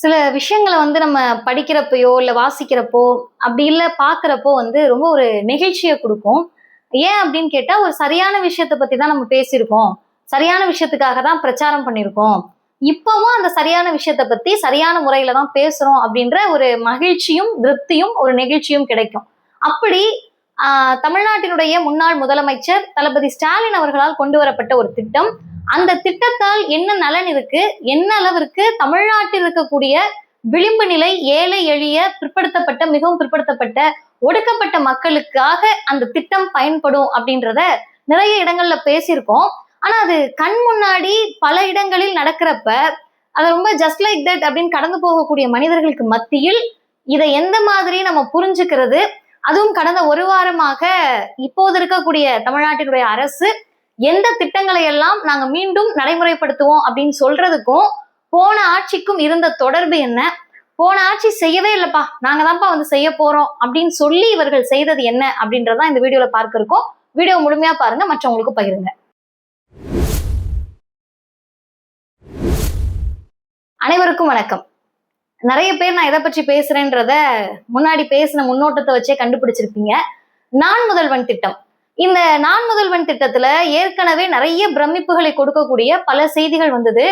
சில விஷயங்கள வந்து நம்ம படிக்கிறப்பயோ, இல்ல வாசிக்கிறப்போ, அப்படி இல்ல பார்க்கிறப்போ வந்து ரொம்ப ஒரு நெகிழ்ச்சிய குடுக்கும். ஏன் அப்படின்னு கேட்டா, ஒரு சரியான விஷயத்த பத்தி தான் நம்ம பேசியிருக்கோம். சரியான விஷயத்துக்காக தான் பிரச்சாரம் பண்ணியிருக்கோம். இப்பவும் அந்த சரியான விஷயத்த பத்தி சரியான முறையில தான் பேசுறோம் அப்படின்ற ஒரு மகிழ்ச்சியும், திருப்தியும், ஒரு நெகிழ்ச்சியும் கிடைக்கும். அப்படி தமிழ்நாட்டினுடைய முன்னாள் முதலமைச்சர் தளபதி ஸ்டாலின் அவர்களால் கொண்டு வரப்பட்ட ஒரு திட்டம். அந்த திட்டத்தால் என்ன நலன் இருக்கு, என்ன அளவிற்கு தமிழ்நாட்டில் இருக்கக்கூடிய விளிம்பு நிலை, ஏழை எளிய, பிற்படுத்தப்பட்ட, மிகவும் பிற்படுத்தப்பட்ட, ஒடுக்கப்பட்ட மக்களுக்காக அந்த திட்டம் பயன்படும் அப்படின்றத நிறைய இடங்கள்ல பேசியிருக்கோம். ஆனா அது கண் முன்னாடி பல இடங்களில் நடக்கிறப்ப அதை ரொம்ப ஜஸ்ட் லைக் தட் அப்படின்னு கடந்து போகக்கூடிய மனிதர்களுக்கு மத்தியில் இதை எந்த மாதிரி நம்ம புரிஞ்சுக்கிறது, அதுவும் கடந்த ஒரு வாரமாக இப்போது இருக்கக்கூடிய தமிழ்நாட்டினுடைய அரசு எந்த திட்டங்களை எல்லாம் நாங்க மீண்டும் நடைமுறைப்படுத்துவோம் அப்படின்னு சொல்றதுக்கும் போன ஆட்சிக்கும் இருந்த தொடர்பு என்ன, போன ஆட்சி செய்யவே இல்லப்பா நாங்க தான்ப்பா வந்து செய்ய போறோம் அப்படின்னு சொல்லி இவர்கள் செய்தது என்ன அப்படின்றதான் இந்த வீடியோல பார்க்க இருக்கோம். வீடியோ முழுமையா பாருங்க, மற்றவங்களுக்கு பகிருங்க. அனைவருக்கும் வணக்கம். நிறைய பேர் நான் எதை பற்றி பேசுறேன்றத முன்னாடி பேசின முன்னோட்டத்தை வச்சே கண்டுபிடிச்சிருப்பீங்க. நான் முதல்வன் திட்டம். இந்த நான் முதல்வன் திட்டத்துல ஏற்கனவே நிறைய பிரமிப்புகளை கொடுக்கக்கூடிய பல செய்திகள் வந்தது.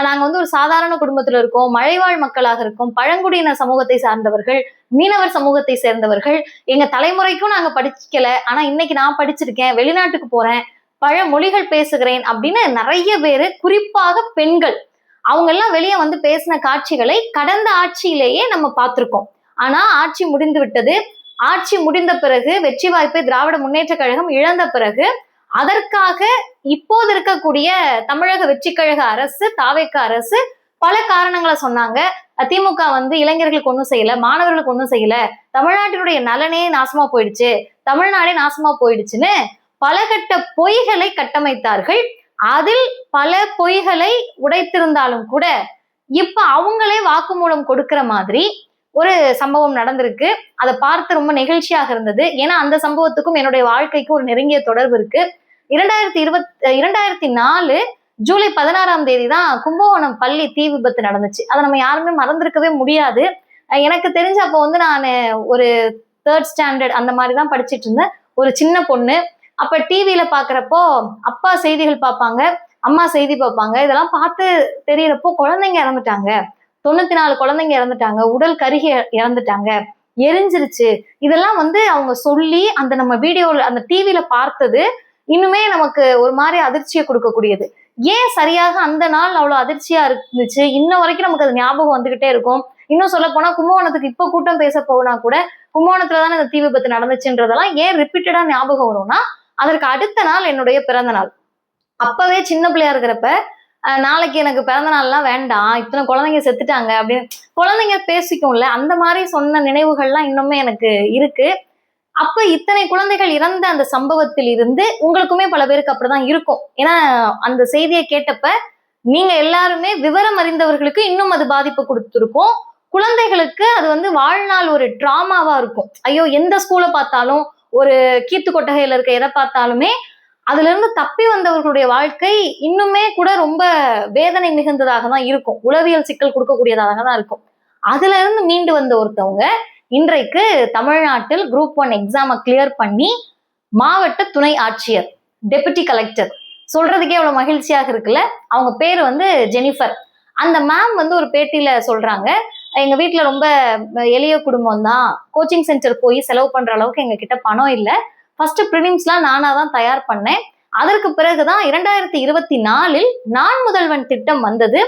நாங்க வந்து ஒரு சாதாரண குடும்பத்துல இருக்கோம், மலைவாழ் மக்களாக இருக்கோம், பழங்குடியின சமூகத்தை சார்ந்தவர்கள், மீனவர் சமூகத்தை சேர்ந்தவர்கள், எங்க தலைமுறைக்கும் நாங்க படிக்கல, ஆனா இன்னைக்கு நான் படிச்சிருக்கேன், வெளிநாட்டுக்கு போறேன், பல மொழிகள் பேசுகிறேன் அப்படின்னு நிறைய பேரு, குறிப்பாக பெண்கள், அவங்க எல்லாம் வெளியே வந்து பேசின காட்சிகளை கடந்த ஆட்சியிலேயே நம்ம பார்த்திருக்கோம். ஆனா ஆட்சி முடிந்து விட்டது. ஆட்சி முடிந்த பிறகு, வெற்றி வாய்ப்பை திராவிட முன்னேற்ற கழகம் இழந்த பிறகு, அதற்காக இப்போது இருக்கக்கூடிய தமிழக வெற்றி கழக அரசு, தாவேக அரசு பல காரணங்களை சொன்னாங்க. திமுக வந்து இளைஞர்களுக்கு ஒன்றும் செய்யல, மாணவர்களுக்கு ஒன்றும் செய்யல, தமிழ்நாட்டினுடைய நலனே நாசமா போயிடுச்சு, தமிழ்நாடே நாசமா போயிடுச்சுன்னு பல கட்ட பொய்களை கட்டமைத்தார்கள். அதில் பல பொய்களை உடைத்திருந்தாலும் கூட இப்ப அவங்களே வாக்குமூலம் கொடுக்கிற மாதிரி ஒரு சம்பவம் நடந்திருக்கு. அதை பார்த்து ரொம்ப நெகிழ்ச்சியாக இருந்தது. ஏன்னா அந்த சம்பவத்துக்கும் என்னுடைய வாழ்க்கைக்கும் ஒரு நெருங்கிய தொடர்பு இருக்கு. 2004 ஜூலை 16ஆம் தேதி தான் கும்பகோணம் பள்ளி தீ விபத்து நடந்துச்சு. அதை நம்ம யாருமே மறந்திருக்கவே முடியாது. எனக்கு தெரிஞ்ச அப்போ வந்து நான் ஒரு 3rd ஸ்டாண்டர்ட் அந்த மாதிரி தான் படிச்சுட்டு இருந்தேன். ஒரு சின்ன பொண்ணு. அப்ப டிவியில பாக்குறப்போ அப்பா செய்திகள் பார்ப்பாங்க, அம்மா செய்தி பார்ப்பாங்க. இதெல்லாம் பார்த்து தெரியறப்போ குழந்தைங்க இறந்துட்டாங்க, 94 குழந்தைங்க இறந்துட்டாங்க, உடல் கருகி இறந்துட்டாங்க, எரிஞ்சிருச்சு, இதெல்லாம் வந்து அவங்க சொல்லி அந்த நம்ம வீடியோல அந்த டிவியில பார்த்தது இன்னுமே நமக்கு ஒரு மாதிரி அதிர்ச்சியை கொடுக்கக்கூடியது. ஏன் சரியாக அந்த நாள் அவ்வளவு அதிர்ச்சியா இருந்துச்சு, இன்ன வரைக்கும் நமக்கு அது ஞாபகம் வந்துகிட்டே இருக்கும். இன்னும் சொல்ல போனா கும்பகோணத்துக்கு இப்ப கூட்டம் பேச போனா கூட கும்பகோணத்துலதானே இந்த தீ விபத்து நடந்துச்சுன்றதெல்லாம் ஏன் ரிப்பீட்டடா ஞாபகம் வரும்னா, அதற்கு அடுத்த நாள் என்னுடைய பிறந்த நாள். அப்பவே சின்ன பிள்ளையா இருக்கிறப்ப நாளைக்கு எனக்கு பிறந்த நாள்லாம் வேண்டாம், இத்தனை குழந்தைங்க செத்துட்டாங்க அப்படின்னு குழந்தைங்க பேசிக்கும்ல, அந்த மாதிரி சொன்ன நினைவுகள்லாம் இன்னுமே எனக்கு இருக்கு. அப்ப இத்தனை குழந்தைகள் இறந்த அந்த சம்பவத்தில் இருந்து உங்களுக்குமே பல பேருக்கு அப்படிதான் இருக்கும். ஏன்னா அந்த செய்தியை கேட்டப்ப நீங்க எல்லாருமே விவரம் அறிந்தவர்களுக்கு இன்னும் அது பாதிப்பு கொடுத்துருக்கும். குழந்தைகளுக்கு அது வந்து வாழ்நாள் ஒரு டிராமாவா இருக்கும். ஐயோ எந்த ஸ்கூலை பார்த்தாலும், ஒரு கீத்து கொட்டகையில இருக்க எதை பார்த்தாலுமே அதுல இருந்து தப்பி வந்தவர்களுடைய வாழ்க்கை இன்னுமே கூட ரொம்ப வேதனை மிகுந்ததாக தான் இருக்கும். உளவியல் சிக்கல் கொடுக்கக்கூடியதாக தான் இருக்கும். அதுல இருந்து மீண்டு வந்த ஒருத்தவங்க இன்றைக்கு தமிழ்நாட்டில் குரூப் 1 எக்ஸாமை கிளியர் பண்ணி மாவட்ட துணை ஆட்சியர், டெபுட்டி கலெக்டர், சொல்றதுக்கே அவ்வளவு மகிழ்ச்சியாக இருக்குல்ல. அவங்க பேரு வந்து ஜெனிஃபர். அந்த மேம் வந்து ஒரு பேட்டியில சொல்றாங்க, எங்க வீட்டுல ரொம்ப எளிய குடும்பம் தான், கோச்சிங் சென்டர் போய் செலவு பண்ற அளவுக்கு எங்க கிட்ட பணம் இல்லை, ஃபர்ஸ்ட் ப்ரிலிம்ஸ்லாம் நானா தான் தயார் பண்ணேன், அதற்கு பிறகுதான் 2024 நான் முதல்வன் திட்டம் வந்தது,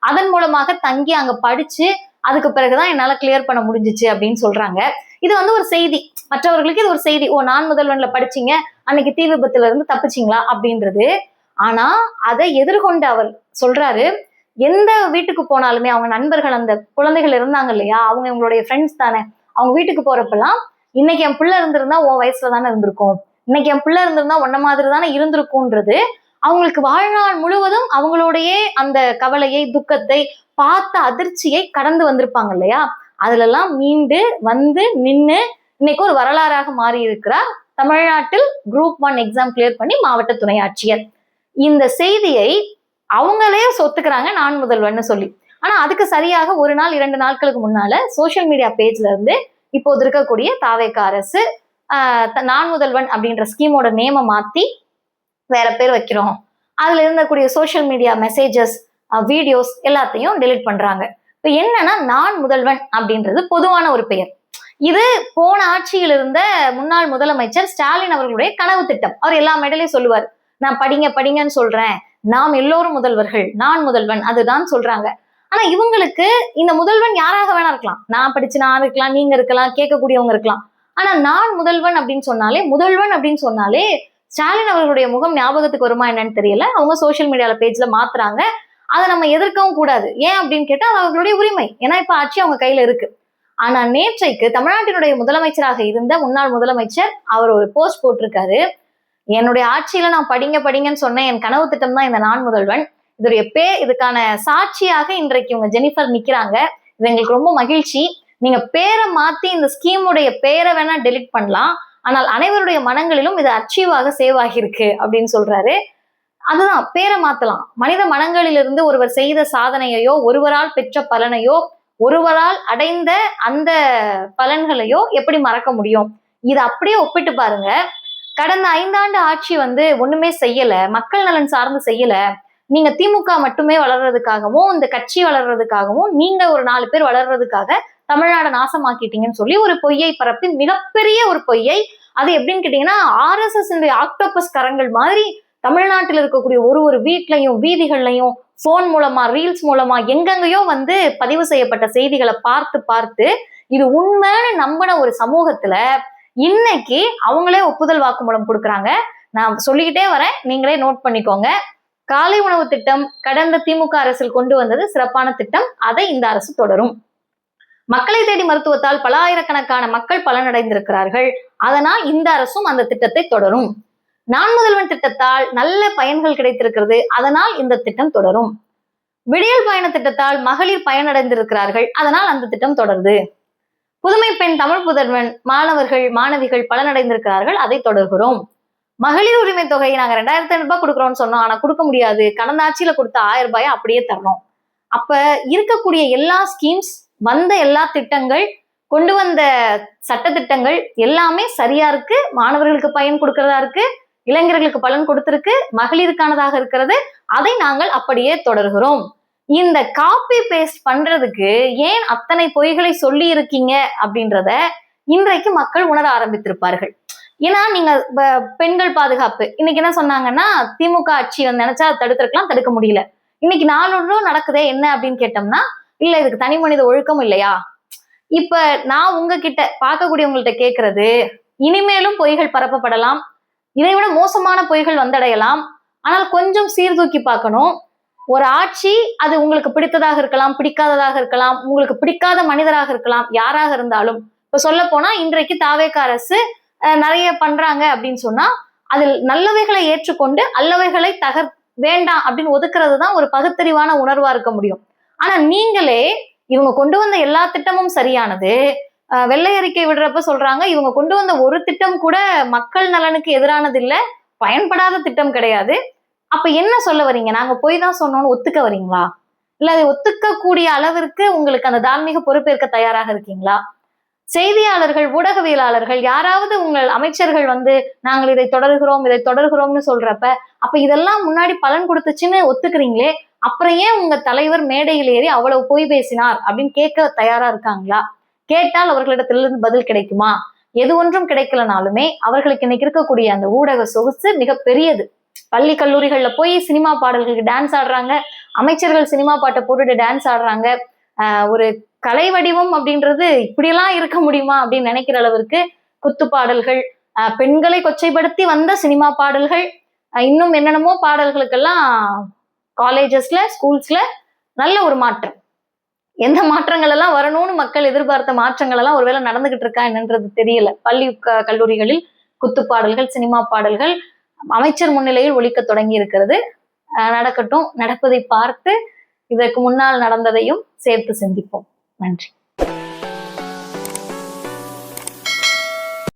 அதன் மூலமாக தங்கி அங்க படிச்சு அதுக்கு பிறகுதான் என்னால கிளியர் பண்ண முடிஞ்சிச்சு அப்படின்னு சொல்றாங்க. இது வந்து ஒரு செய்தி, மற்றவர்களுக்கு இது ஒரு செய்தி, ஓ நான் முதல்வன்ல படிச்சீங்க, அன்னைக்கு தீ விபத்துல இருந்து தப்பிச்சிங்களா அப்படின்றது. ஆனா அதை எதிர்கொண்டு அவர் சொல்றாரு, எந்த வீட்டுக்கு போனாலுமே அவங்க நண்பர்கள், அந்த குழந்தைகள் இருந்தாங்க இல்லையா, அவங்க இவங்களுடைய ஃப்ரெண்ட்ஸ் தானே, அவங்க வீட்டுக்கு போறப்பெல்லாம் இன்னைக்கு என் பிள்ளை இருந்திருந்தா உன் வயசுல தானே இருந்திருக்கும், இன்னைக்கு என் பிள்ளை இருந்திருந்தா உன்ன மாதிரி தானே இருந்திருக்கும்ன்றது அவங்களுக்கு வாழ்நாள் முழுவதும் அவங்களுடைய அந்த கவலையை, துக்கத்தை, பார்த்த அதிர்ச்சியை கடந்து வந்திருப்பாங்க இல்லையா, அதுல எல்லாம் மீண்டு வந்து நின்று இன்னைக்கு ஒரு வரலாறாக மாறி இருக்கிறார் தமிழ்நாட்டில் குரூப் 1 எக்ஸாம் கிளியர் பண்ணி மாவட்ட துணை ஆட்சியர். இந்த செய்தியை அவங்களே சொத்துக்கிறாங்க நான் முதல்வன்னு சொல்லி. ஆனா அதுக்கு சரியாக ஒரு நாள் 2 நாட்களுக்கு முன்னால சோசியல் மீடியா பேஜ்ல இருந்து இப்போது இருக்கக்கூடிய தாவேக அரசு நான் முதல்வன் அப்படின்ற ஸ்கீமோட நேமை மாத்தி வேற பேர் வைக்கிறோம், அதுல இருந்தக்கூடிய சோசியல் மீடியா மெசேஜஸ் வீடியோஸ் எல்லாத்தையும் டெலிட் பண்றாங்க. இப்ப என்னன்னா நான் முதல்வன் அப்படின்றது பொதுவான ஒரு பெயர். இது போன ஆட்சியில் இருந்த முன்னாள் முதலமைச்சர் ஸ்டாலின் அவர்களுடைய கனவு திட்டம். அவர் எல்லா மேடையிலையும் சொல்லுவார், நான் படிங்கன்னு சொல்றேன், நாம் எல்லோரும் முதல்வர்கள், நான் முதல்வன், அதுதான் சொல்றாங்க. ஆனா இவங்களுக்கு இந்த முதல்வன் யாராக வேணா இருக்கலாம், நான் படிச்சு நான் இருக்கலாம், நீங்க இருக்கலாம், கேட்கக்கூடியவங்க இருக்கலாம். ஆனா நான் முதல்வன் அப்படின்னு சொன்னாலே ஸ்டாலின் அவர்களுடைய முகம் ஞாபகத்துக்கு வருமா என்னன்னு தெரியல. அவங்க சோசியல் மீடியால பேஜ்ல மாத்துறாங்க. அதை நம்ம எதிர்க்கவும் கூடாது. ஏன் அப்படின்னு கேட்டா அது அவர்களுடைய உரிமை. ஏன்னா இப்ப ஆட்சி அவங்க கையில இருக்கு. ஆனா நேற்றைக்கு தமிழ்நாட்டினுடைய முதலமைச்சராக இருந்த முன்னாள் முதலமைச்சர் அவர் ஒரு போஸ்ட் போட்டிருக்காரு, என்னுடைய ஆட்சியில நான் படிங்கன்னு சொன்னேன், என் கனவு திட்டம் தான் இந்த நான் முதல்வன். இதுக்கான சாட்சியாக இன்றைக்கு இவங்க ஜெனிஃபர் நிக்கிறாங்க. இது எங்களுக்கு ரொம்ப மகிழ்ச்சி. நீங்க பேரை மாத்தி இந்த ஸ்கீமுடைய பேரை வேணா டெலிட் பண்ணலாம், ஆனால் அனைவருடைய மனங்களிலும் இது அச்சீவாக சேவ் ஆகியிருக்கு அப்படின்னு சொல்றாரு. அதுதான், பேரை மாத்தலாம். மனித மனங்களிலிருந்து ஒருவர் செய்த சாதனையையோ, ஒருவரால் பெற்ற பலனையோ, ஒருவரால் அடைந்த அந்த பலன்களையோ எப்படி மறக்க முடியும்? இது அப்படியே ஒப்பிட்டு பாருங்க. கடந்த 5 ஆண்டு ஆட்சி ஒண்ணுமே செய்யல, மக்கள் நலன் சார்ந்து செய்யல. நீங்க திமுக மட்டுமே வளர்றதுக்காகவும், இந்த கட்சி வளர்றதுக்காகவும், நீங்க ஒரு 4 பேர் வளர்றதுக்காக தமிழ்நாடு நாசமாக்கிட்டீங்கன்னு சொல்லி ஒரு பொய்யை பரப்பி, மிகப்பெரிய ஒரு பொய்யை. அது எப்படின்னு கேட்டீங்கன்னா, RSS ஆக்டோபஸ் கரங்கள் மாதிரி தமிழ்நாட்டில் இருக்கக்கூடிய ஒரு வீட்லையும் வீதிகள்லையும் போன் மூலமா ரீல்ஸ் மூலமா எங்கெங்கயோ பதிவு செய்யப்பட்ட செய்திகளை பார்த்து இது உண்மைன்னு நம்பின ஒரு சமூகத்துல இன்னைக்கு அவங்களே ஒப்புதல் வாக்குமூலம் கொடுக்குறாங்க. நான் சொல்லிக்கிட்டே வரேன், நீங்களே நோட் பண்ணிக்கோங்க. காலை உணவு திட்டம் கடந்த திமுக அரசில் கொண்டு வந்தது சிறப்பான திட்டம், அதை இந்த அரசு தொடரும். மக்களை தேடி மருத்துவத்தால் பல ஆயிரக்கணக்கான மக்கள் பலனடைந்திருக்கிறார்கள், அதனால் இந்த அரசும் அந்த திட்டத்தை தொடரும். நான் முதல்வன் திட்டத்தால் நல்ல பயன்கள் கிடைத்திருக்கிறது, அதனால் இந்த திட்டம் தொடரும். விடியல் பயண திட்டத்தால் மகளிர் பயனடைந்திருக்கிறார்கள், அதனால் அந்த திட்டம் தொடருது. புதுமை பெண் தமிழ் புதல்வன் மாணவர்கள் மாணவிகள் பலனடைந்திருக்கிறார்கள், அதை தொடர்கிறோம். மகளிர் உரிமை தொகையை நாங்க 2500 ரூபாய் கொடுக்குறோம்னு சொன்னோம், ஆனா கொடுக்க முடியாது, கடந்த ஆட்சியில கொடுத்த 1000 ரூபாயை அப்படியே தர்றோம். அப்ப இருக்கக்கூடிய எல்லா ஸ்கீம்ஸ், வந்த எல்லா திட்டங்கள், கொண்டு வந்த சட்ட திட்டங்கள் எல்லாமே சரியா இருக்கு. மாணவர்களுக்கு பயன் கொடுக்கறதா இருக்கு, இளைஞர்களுக்கு பலன் கொடுத்திருக்கு, மகளிருக்கானதாக இருக்கிறது, அதை நாங்கள் அப்படியே தொடர்கிறோம். இந்த காப்பி பேஸ்ட் பண்றதுக்கு ஏன் அத்தனை பொய்களை சொல்லி இருக்கீங்க அப்படின்றத இன்றைக்கு மக்கள் உணர ஆரம்பித்திருப்பார்கள். ஏன்னா நீங்க பெண்கள் பாதுகாப்பு இன்னைக்கு என்ன சொன்னாங்கன்னா, திமுக ஆட்சி நினைச்சா தடுத்திருக்கலாம், தடுக்க முடியல. இன்னைக்கு நாளொன்றும் நடக்குதே என்ன அப்படின்னு கேட்டோம்னா, இல்ல இதுக்கு தனி மனித ஒழுக்கம் இல்லையா? இப்ப நான் உங்ககிட்ட பார்க்கக்கூடியவங்கள்ட்ட கேட்கறது, இனிமேலும் பொய்கள் பரப்பப்படலாம், இதை விட மோசமான பொய்கள் வந்தடையலாம். ஆனால் கொஞ்சம் சீர்தூக்கி பார்க்கணும். ஒரு ஆட்சி அது உங்களுக்கு பிடித்ததாக இருக்கலாம், பிடிக்காததாக இருக்கலாம், உங்களுக்கு பிடிக்காத மனிதராக இருக்கலாம், யாராக இருந்தாலும். இப்ப சொல்ல போனா இன்றைக்கு தாவேக அரசு நிறைய பண்றாங்க அப்படின்னு சொன்னா, அதில் நல்லவைகளை ஏற்றுக்கொண்டு அல்லவைகளை வேண்டாம் அப்படின்னு ஒதுக்குறது தான் ஒரு பகுத்தறிவான உணர்வா இருக்க முடியும். ஆனா நீங்களே இவங்க கொண்டு வந்த எல்லா திட்டமும் சரியானது, வெள்ளை அறிக்கை விடுறப்ப சொல்றாங்க இவங்க கொண்டு வந்த ஒரு திட்டம் கூட மக்கள் நலனுக்கு எதிரானது இல்ல, பயன்படாத திட்டம் கிடையாது. அப்ப என்ன சொல்ல வரீங்க? நாங்க போய் தான் சொன்னோம்னு ஒத்துக்க வரீங்களா? இல்ல அதை ஒத்துக்க கூடிய அளவிற்கு உங்களுக்கு அந்த தார்மீக பொறுப்பேற்க தயாராக இருக்கீங்களா? செய்தியாளர்கள், ஊடகவியலாளர்கள், யாராவது உங்கள் அமைச்சர்கள் நாங்கள் இதை தொடர்கிறோம்னு சொல்றப்ப, அப்ப இதெல்லாம் முன்னாடி பலன் கொடுத்துச்சுன்னு ஒத்துக்கிறீங்களே, அப்புறம் ஏன் உங்க தலைவர் மேடையில் ஏறி அவ்வளவு பொய் பேசினார் அப்படின்னு கேட்க தயாரா இருக்காங்களா? கேட்டால் அவர்களிடத்திலிருந்து பதில் கிடைக்குமா? எது ஒன்றும் கிடைக்கலனாலுமே அவர்களுக்கு இன்னைக்கு இருக்கக்கூடிய அந்த ஊடக சொகுசு மிக பெரியது. பள்ளி கல்லூரிகள்ல போய் சினிமா பாடல்களுக்கு டான்ஸ் ஆடுறாங்க, அமைச்சர்கள் சினிமா பாட்டை போட்டுட்டு டான்ஸ் ஆடுறாங்க. ஒரு கலை வடிவம் அப்படின்றது இப்படியெல்லாம் இருக்க முடியுமா அப்படின்னு நினைக்கிற அளவிற்கு குத்து பாடல்கள், பெண்களை கொச்சைப்படுத்தி வந்த சினிமா பாடல்கள், இன்னும் என்னென்னமோ பாடல்களுக்கெல்லாம் காலேஜஸ்ல ஸ்கூல்ஸ்ல நல்ல ஒரு மாற்றம். எந்த மாற்றங்கள் எல்லாம் வரணும்னு மக்கள் எதிர்பார்த்த மாற்றங்கள் எல்லாம் ஒருவேளை நடந்துகிட்டு இருக்கா என்னன்றது தெரியல. பள்ளி கல்லூரிகளில் குத்து பாடல்கள், சினிமா பாடல்கள் அமைச்சர் முன்னிலையில் ஒலிக்க தொடங்கி இருக்கிறது. நடக்கட்டும். நடப்பதை பார்த்து இதற்கு முன்னால் நடந்ததையும் சேர்த்து சிந்திப்போம். நன்றி.